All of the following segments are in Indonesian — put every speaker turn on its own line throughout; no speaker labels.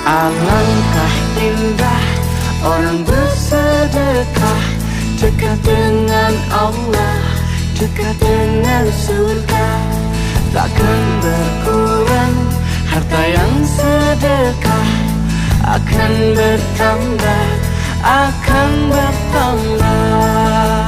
Alangkah indah orang bersedekah, dekat dengan Allah, dekat dengan surga. Takkan berkurang harta yang sedekah, akan bertambah, akan bertambah.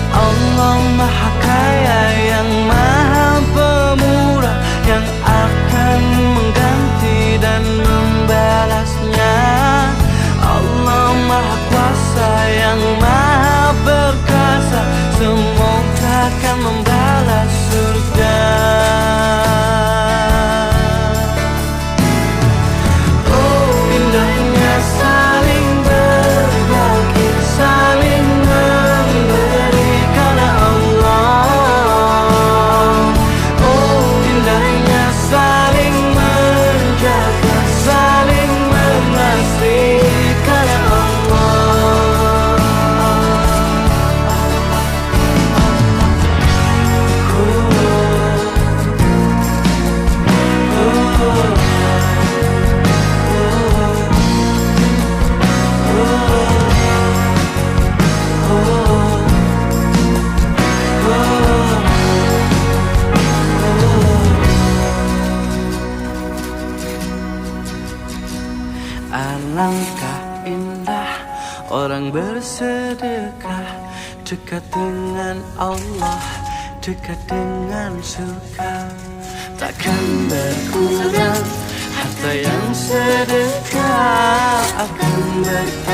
Allah Maha Kaya yang Maha Pemurah, yang akan mengganti dan membalasnya. Allah Maha Kuasa yang Maha Perkasa, semoga akan membalas surga. Oh, indahnya saling berbagi, saling memberi karena Allah. Oh, indahnya saling menjaga, saling mengasihi karena Allah. Alangkah indah orang bersedekah, dekat dengan Allah, dekat dengan surga. Takkan berkurang harta yang sedekah, akan bertambah,